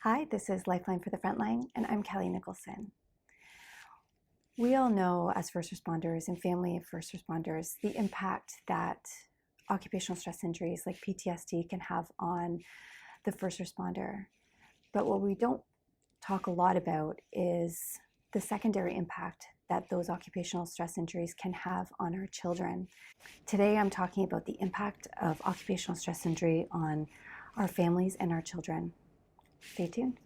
Hi, this is Lifeline for the Frontline, and I'm Kelly Nicholson. We all know, as first responders and family of first responders, the impact that occupational stress injuries like PTSD can have on the first responder. But what we don't talk a lot about is the secondary impact that those occupational stress injuries can have on our children. Today, I'm talking about the impact of occupational stress injury on our families and our children. Stay tuned.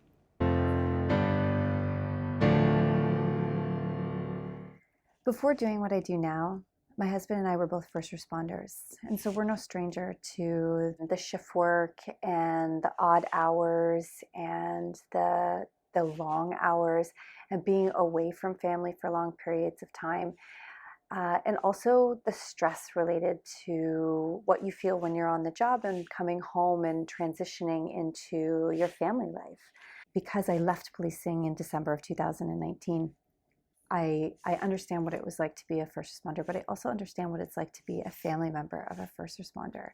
Before doing what I do now, my husband and I were both first responders. And so we're no stranger to the shift work and the odd hours and the long hours and being away from family for long periods of time. And also the stress related to what you feel when you're on the job and coming home and transitioning into your family life. Because I left policing in December of 2019, I understand what it was like to be a first responder, but I also understand what it's like to be a family member of a first responder.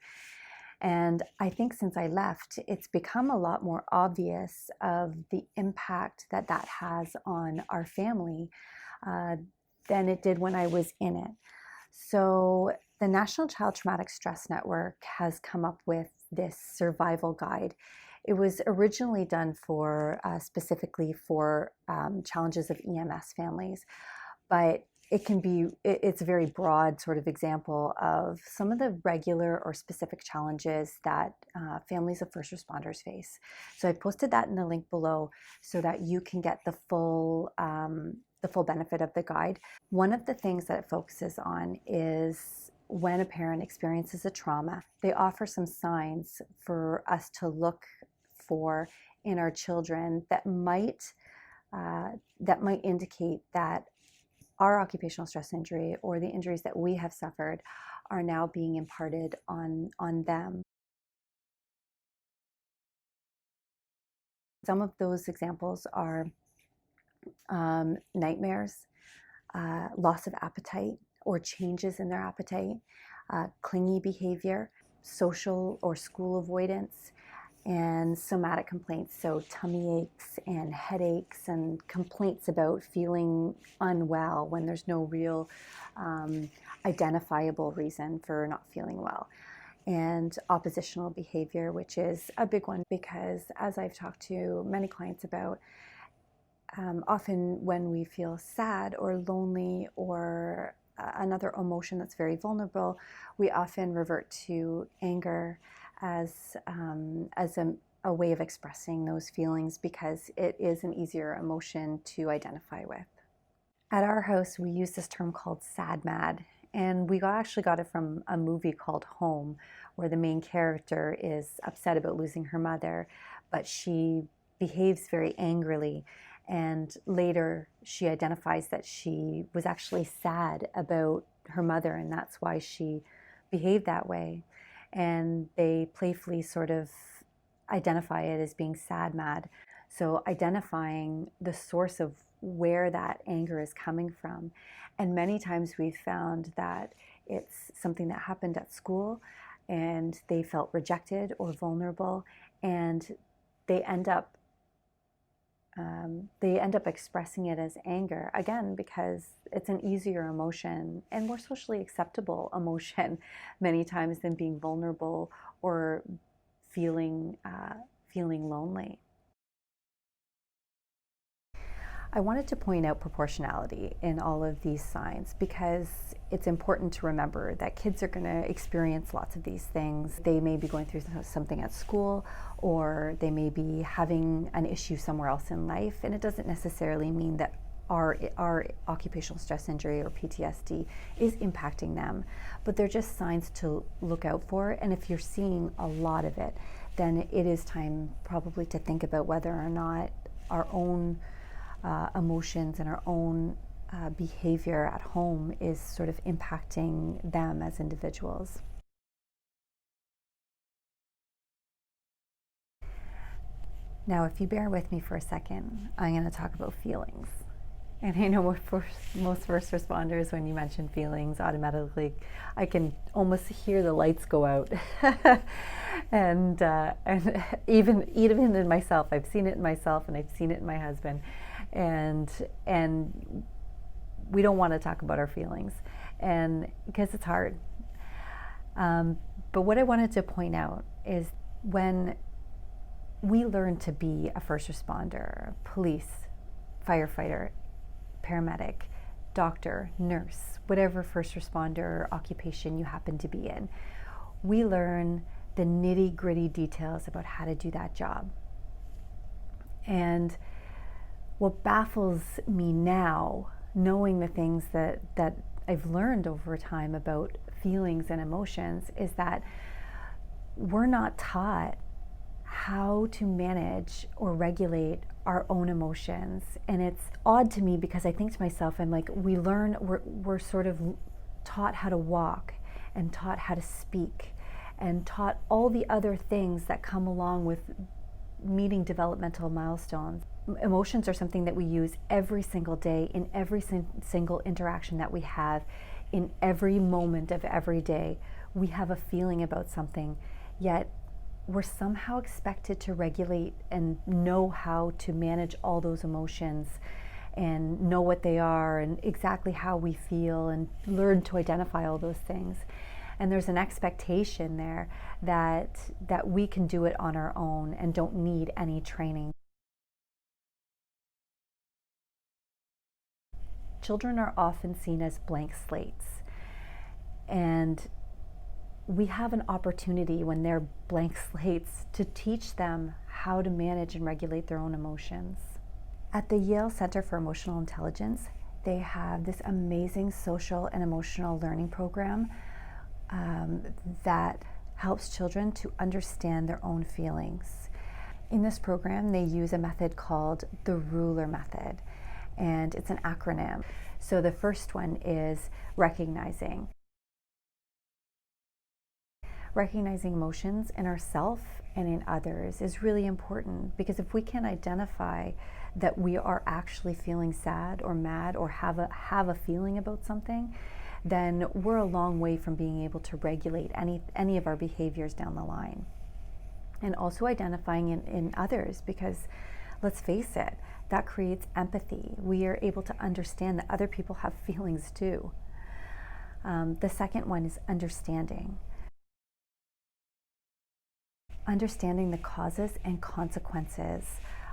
And I think since I left, it's become a lot more obvious of the impact that that has on our family than it did when I was in it. So the National Child Traumatic Stress Network has come up with this survival guide. It was originally done for specifically for challenges of EMS families, but it's a very broad sort of example of some of the regular or specific challenges that families of first responders face. So I posted that in the link below so that you can get the full benefit of the guide. One of the things that it focuses on is when a parent experiences a trauma, they offer some signs for us to look for in our children that might indicate that our occupational stress injury or the injuries that we have suffered are now being imparted on them. Some of those examples are nightmares, loss of appetite or changes in their appetite, clingy behavior, social or school avoidance, and somatic complaints, so tummy aches and headaches and complaints about feeling unwell when there's no real identifiable reason for not feeling well. And oppositional behavior, which is a big one because, as I've talked to many clients about, often when we feel sad or lonely or another emotion that's very vulnerable, we often revert to anger as a way of expressing those feelings because it is an easier emotion to identify with. At our house, we use this term called sad mad, and we actually got it from a movie called Home, where the main character is upset about losing her mother, but she behaves very angrily. And later, she identifies that she was actually sad about her mother, and that's why she behaved that way. And they playfully sort of identify it as being sad mad. So identifying the source of where that anger is coming from. And many times we've found that it's something that happened at school and they felt rejected or vulnerable, and they end up expressing it as anger, again, because it's an easier emotion and more socially acceptable emotion many times than being vulnerable or feeling lonely. I wanted to point out proportionality in all of these signs because it's important to remember that kids are going to experience lots of these things. They may be going through something at school, or they may be having an issue somewhere else in life, and it doesn't necessarily mean that our occupational stress injury or PTSD is impacting them, but they're just signs to look out for. And if you're seeing a lot of it, then it is time probably to think about whether or not our own emotions and our own behavior at home is sort of impacting them as individuals. Now, if you bear with me for a second, I'm going to talk about feelings. And I know for most first responders, when you mention feelings, automatically I can almost hear the lights go out. And even in myself, I've seen it in myself, and I've seen it in my husband. And we don't want to talk about our feelings, and because it's hard. But what I wanted to point out is when we learn to be a first responder, police, firefighter, paramedic, doctor, nurse, whatever first responder occupation you happen to be in, we learn the nitty-gritty details about how to do that job. And what baffles me now, knowing the things that I've learned over time about feelings and emotions, is that we're not taught how to manage or regulate our own emotions. And it's odd to me because I think to myself, I'm like, we're sort of taught how to walk and taught how to speak and taught all the other things that come along with meeting developmental milestones. Emotions are something that we use every single day in every single interaction that we have. In every moment of every day, we have a feeling about something, yet we're somehow expected to regulate and know how to manage all those emotions and know what they are and exactly how we feel and learn to identify all those things. And there's an expectation there that we can do it on our own and don't need any training. Children are often seen as blank slates, and we have an opportunity when they're blank slates to teach them how to manage and regulate their own emotions. At the Yale Center for Emotional Intelligence, they have this amazing social and emotional learning program that helps children to understand their own feelings. In this program, they use a method called the ruler method, and it's an acronym. So the first one is recognizing. Recognizing emotions in ourselves and in others is really important, because if we can identify that we are actually feeling sad or mad or have a feeling about something, then we're a long way from being able to regulate any of our behaviors down the line. And also identifying in others, because let's face it, that creates empathy. We are able to understand that other people have feelings too. The second one is understanding. Understanding the causes and consequences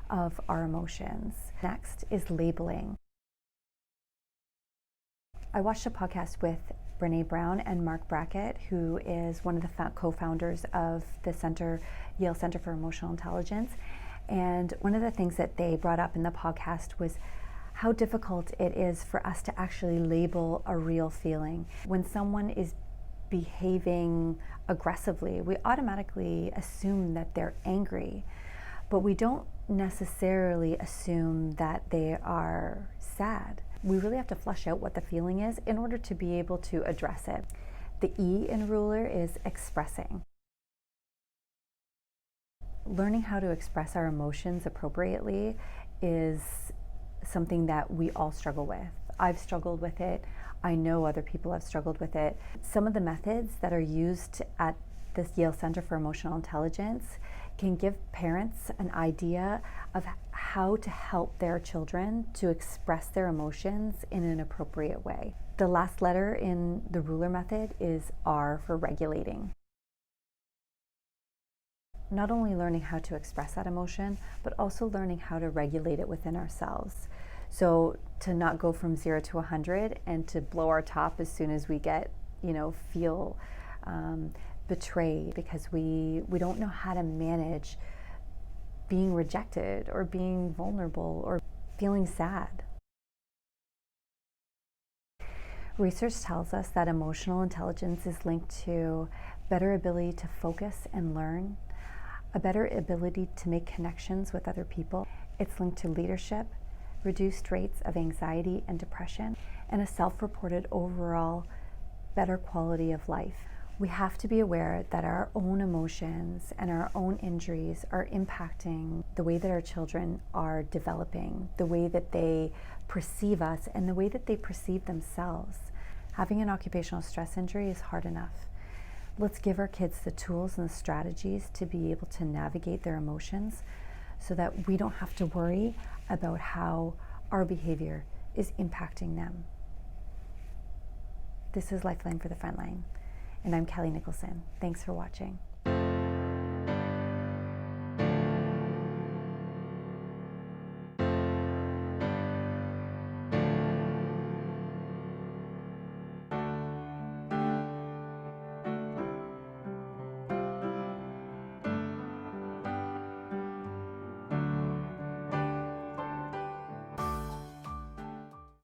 of our emotions. Next is labeling. I watched a podcast with Brene Brown and Mark Brackett, who is one of the co-founders of the Yale Center for Emotional Intelligence. And one of the things that they brought up in the podcast was how difficult it is for us to actually label a real feeling. When someone is behaving aggressively, we automatically assume that they're angry, but we don't necessarily assume that they are sad. We really have to flesh out what the feeling is in order to be able to address it. The E in ruler is expressing. Learning how to express our emotions appropriately is something that we all struggle with. I've struggled with it. I know other people have struggled with it. Some of the methods that are used at this Yale Center for Emotional Intelligence can give parents an idea of how to help their children to express their emotions in an appropriate way. The last letter in the ruler method is R for regulating. Not only learning how to express that emotion, but also learning how to regulate it within ourselves. So to not go from 0 to 100 and to blow our top as soon as we feel betrayed, because we don't know how to manage being rejected or being vulnerable or feeling sad. Research tells us that emotional intelligence is linked to better ability to focus and learn, a better ability to make connections with other people. It's linked to leadership, reduced rates of anxiety and depression, and a self-reported overall better quality of life. We have to be aware that our own emotions and our own injuries are impacting the way that our children are developing, the way that they perceive us, and the way that they perceive themselves. Having an occupational stress injury is hard enough. Let's give our kids the tools and the strategies to be able to navigate their emotions so that we don't have to worry about how our behavior is impacting them. This is Lifeline for the Frontline, and I'm Kelly Nicholson. Thanks for watching.